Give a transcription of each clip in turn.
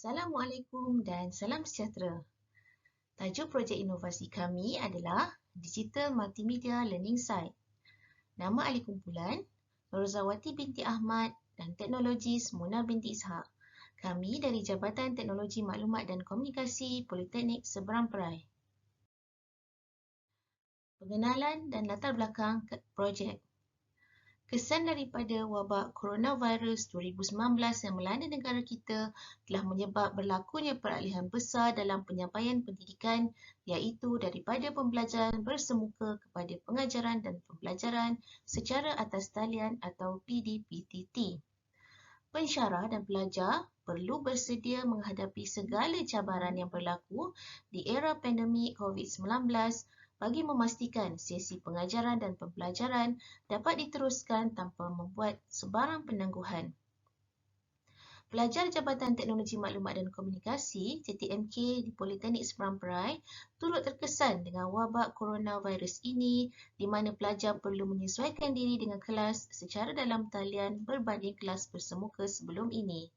Assalamualaikum dan salam sejahtera. Tajuk projek inovasi kami adalah Digital Multimedia Learning Site. Nama ahli kumpulan, Rozawati binti Ahmad dan Teknologis Mona binti Ishak. Kami dari Jabatan Teknologi Maklumat dan Komunikasi Politeknik Seberang Perai. Pengenalan dan latar belakang projek. Kesan daripada wabak coronavirus 2019 yang melanda negara kita telah menyebab berlakunya peralihan besar dalam penyampaian pendidikan, iaitu daripada pembelajaran bersemuka kepada pengajaran dan pembelajaran secara atas talian atau PDPTT. Pensyarah dan pelajar perlu bersedia menghadapi segala cabaran yang berlaku di era pandemik COVID-19 bagi memastikan sesi pengajaran dan pembelajaran dapat diteruskan tanpa membuat sebarang penangguhan. Pelajar Jabatan Teknologi Maklumat dan Komunikasi JTMK di Politeknik Seberang Perai turut terkesan dengan wabak coronavirus ini di mana pelajar perlu menyesuaikan diri dengan kelas secara dalam talian berbanding kelas bersemuka sebelum ini.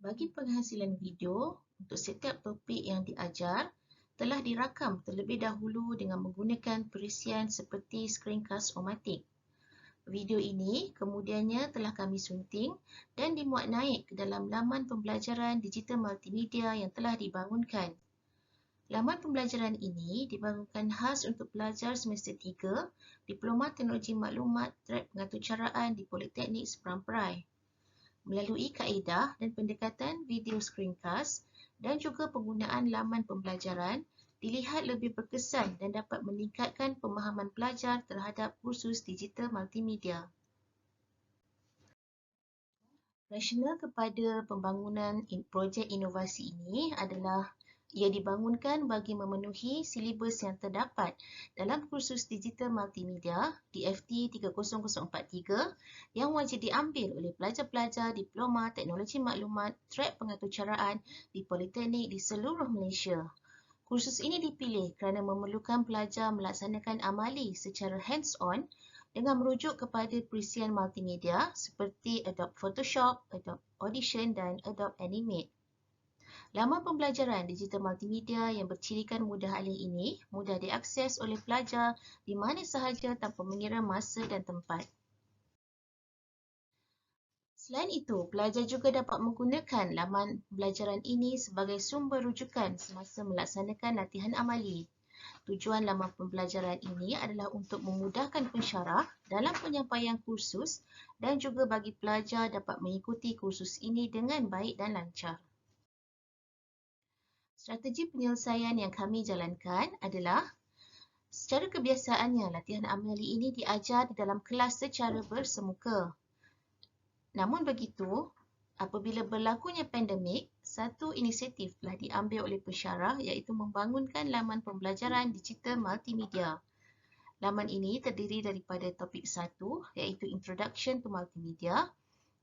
Bagi penghasilan video untuk setiap topik yang diajar, telah dirakam terlebih dahulu dengan menggunakan perisian seperti screencast-o-matic. Video ini kemudiannya telah kami sunting dan dimuat naik ke dalam laman pembelajaran digital multimedia yang telah dibangunkan. Laman pembelajaran ini dibangunkan khas untuk pelajar semester 3 Diploma Teknologi Maklumat Trek Pengaturcaraan di Politeknik Seberang Perai. Melalui kaedah dan pendekatan video screencast dan juga penggunaan laman pembelajaran, dilihat lebih berkesan dan dapat meningkatkan pemahaman pelajar terhadap kursus digital multimedia. Rasional kepada pembangunan projek inovasi ini adalah ia dibangunkan bagi memenuhi silibus yang terdapat dalam kursus digital multimedia DFT 30043 yang wajib diambil oleh pelajar-pelajar Diploma Teknologi Maklumat Trek Pengaturcaraan di Politeknik di seluruh Malaysia. Kursus ini dipilih kerana memerlukan pelajar melaksanakan amali secara hands-on dengan merujuk kepada perisian multimedia seperti Adobe Photoshop, Adobe Audition dan Adobe Animate. Laman pembelajaran digital multimedia yang bercirikan mudah alih ini mudah diakses oleh pelajar di mana sahaja tanpa mengira masa dan tempat. Selain itu, pelajar juga dapat menggunakan laman pembelajaran ini sebagai sumber rujukan semasa melaksanakan latihan amali. Tujuan laman pembelajaran ini adalah untuk memudahkan pensyarah dalam penyampaian kursus dan juga bagi pelajar dapat mengikuti kursus ini dengan baik dan lancar. Strategi penyelesaian yang kami jalankan adalah secara kebiasaannya latihan amali ini diajar di dalam kelas secara bersemuka. Namun begitu, apabila berlakunya pandemik, satu inisiatif telah diambil oleh pensyarah iaitu membangunkan laman pembelajaran digital multimedia. Laman ini terdiri daripada topik 1 iaitu Introduction to Multimedia,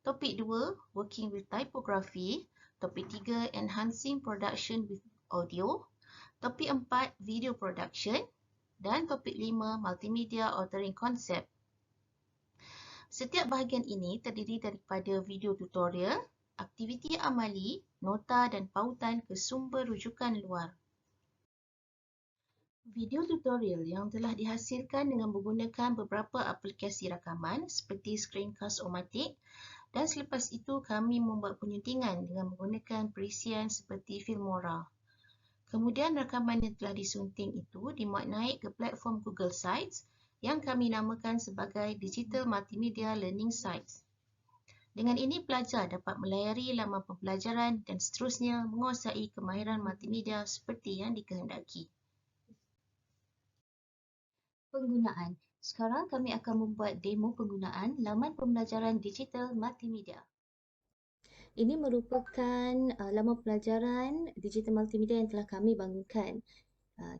topik 2 Working with Typography, topik 3 Enhancing Production with Audio, topik 4 Video Production dan topik 5 Multimedia Authoring Concept. Setiap bahagian ini terdiri daripada video tutorial, aktiviti amali, nota dan pautan ke sumber rujukan luar. Video tutorial yang telah dihasilkan dengan menggunakan beberapa aplikasi rakaman seperti screencast-o-matic dan selepas itu kami membuat penyuntingan dengan menggunakan perisian seperti Filmora. Kemudian rakaman yang telah disunting itu dimuat naik ke platform Google Sites yang kami namakan sebagai Digital Multimedia Learning Sites. Dengan ini pelajar dapat melayari laman pembelajaran dan seterusnya menguasai kemahiran multimedia seperti yang dikehendaki. Penggunaan. Sekarang kami akan membuat demo penggunaan laman pembelajaran digital multimedia. Ini merupakan laman pelajaran digital multimedia yang telah kami bangunkan.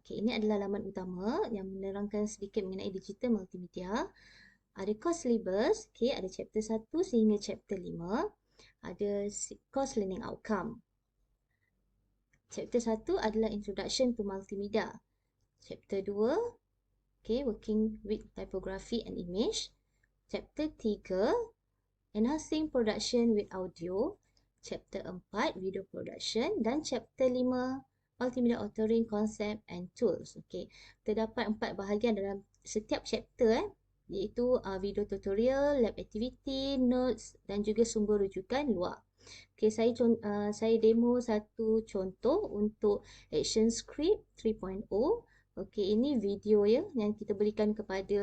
Ini adalah laman utama yang menerangkan sedikit mengenai digital multimedia. Ada course syllabus, ada chapter 1 sehingga chapter 5. Ada course learning outcome. Chapter 1 adalah Introduction to Multimedia. Chapter 2, Working with Typography and Image. Chapter 3, Enhancing Production with Audio. chapter 4 video production dan chapter 5 multimedia authoring concept and tools. Okey, terdapat 4 bahagian dalam setiap chapter iaitu video tutorial, lab activity, notes dan juga sumber rujukan luar. Okey, saya demo satu contoh untuk action script 3.0. Okey, ini video ya yang kita berikan kepada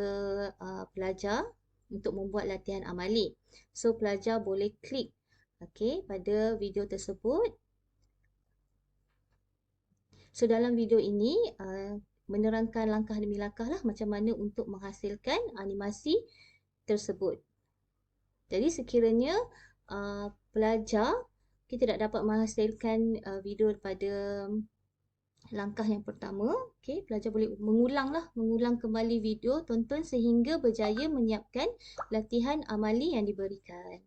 pelajar untuk membuat latihan amali. So pelajar boleh klik pada video tersebut. So dalam video ini menerangkan langkah demi langkah lah macam mana untuk menghasilkan animasi tersebut. Jadi sekiranya pelajar kita tidak dapat menghasilkan video pada langkah yang pertama, pelajar boleh mengulang kembali video tonton sehingga berjaya menyiapkan latihan amali yang diberikan.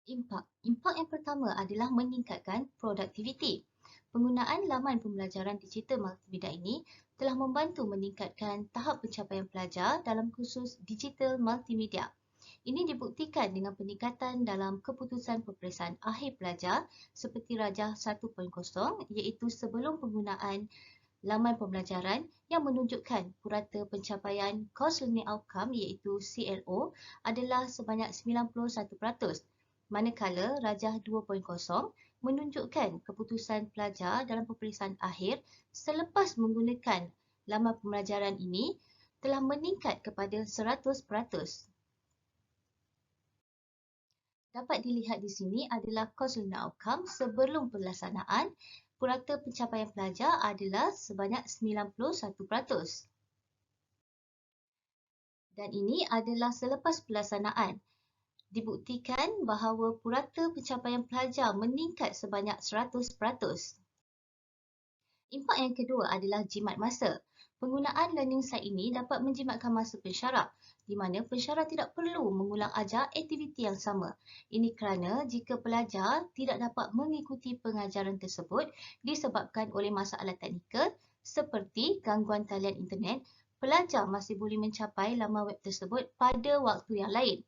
Impak yang pertama adalah meningkatkan produktiviti. Penggunaan laman pembelajaran digital multimedia ini telah membantu meningkatkan tahap pencapaian pelajar dalam kursus digital multimedia. Ini dibuktikan dengan peningkatan dalam keputusan peperiksaan akhir pelajar seperti Rajah 1.0 iaitu sebelum penggunaan laman pembelajaran yang menunjukkan purata pencapaian Course Learning Outcome iaitu CLO adalah sebanyak 91%. Manakala Rajah 2.0 menunjukkan keputusan pelajar dalam peperiksaan akhir selepas menggunakan laman pembelajaran ini telah meningkat kepada 100%. Dapat dilihat di sini adalah course learning outcome sebelum pelaksanaan. Purata pencapaian pelajar adalah sebanyak 91%. Dan ini adalah selepas pelaksanaan. Dibuktikan bahawa purata pencapaian pelajar meningkat sebanyak 100%. Impak yang kedua adalah jimat masa. Penggunaan learning site ini dapat menjimatkan masa pensyarah, di mana pensyarah tidak perlu mengulang ajar aktiviti yang sama. Ini kerana jika pelajar tidak dapat mengikuti pengajaran tersebut disebabkan oleh masalah teknikal seperti gangguan talian internet, pelajar masih boleh mencapai laman web tersebut pada waktu yang lain.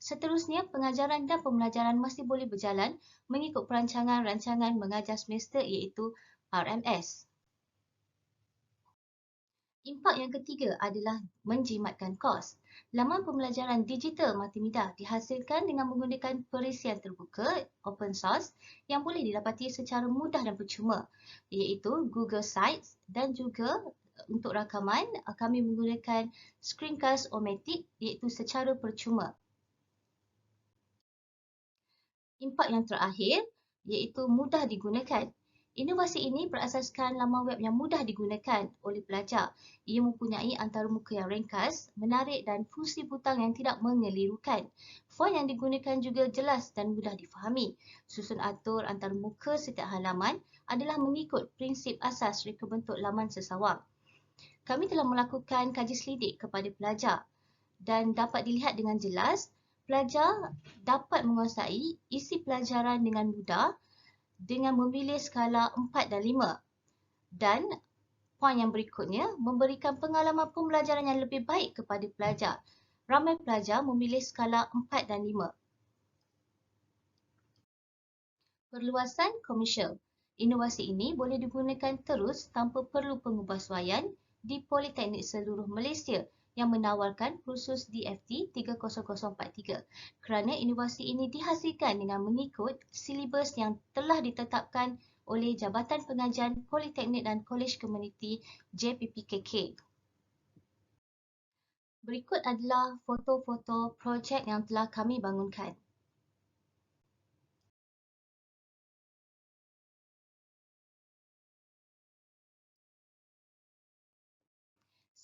Seterusnya, pengajaran dan pembelajaran masih boleh berjalan mengikut perancangan rancangan mengajar semester iaitu RMS. Impak yang ketiga adalah menjimatkan kos. Laman pembelajaran digital multimedia dihasilkan dengan menggunakan perisian terbuka open source yang boleh didapati secara mudah dan percuma iaitu Google Sites dan juga untuk rakaman kami menggunakan Screencast-O-Matic iaitu secara percuma. Impak yang terakhir iaitu mudah digunakan. Inovasi ini berasaskan laman web yang mudah digunakan oleh pelajar. Ia mempunyai antarmuka yang ringkas, menarik dan fungsi butang yang tidak mengelirukan. Font yang digunakan juga jelas dan mudah difahami. Susun atur antarmuka setiap halaman adalah mengikut prinsip asas reka bentuk laman sesawang. Kami telah melakukan kaji selidik kepada pelajar dan dapat dilihat dengan jelas pelajar dapat menguasai isi pelajaran dengan mudah dengan memilih skala 4 dan 5. Dan poin yang berikutnya memberikan pengalaman pembelajaran yang lebih baik kepada pelajar. Ramai pelajar memilih skala 4 dan 5. Perluasan komersial. Inovasi ini boleh digunakan terus tanpa perlu pengubahsuaian di Politeknik seluruh Malaysia yang menawarkan kursus DFT 30043 kerana inovasi ini dihasilkan dengan mengikut silibus yang telah ditetapkan oleh Jabatan Pengajian Politeknik dan Kolej Komuniti JPPKK. Berikut adalah foto-foto projek yang telah kami bangunkan.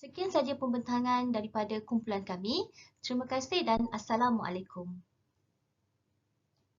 Sekian saja pembentangan daripada kumpulan kami. Terima kasih dan Assalamualaikum.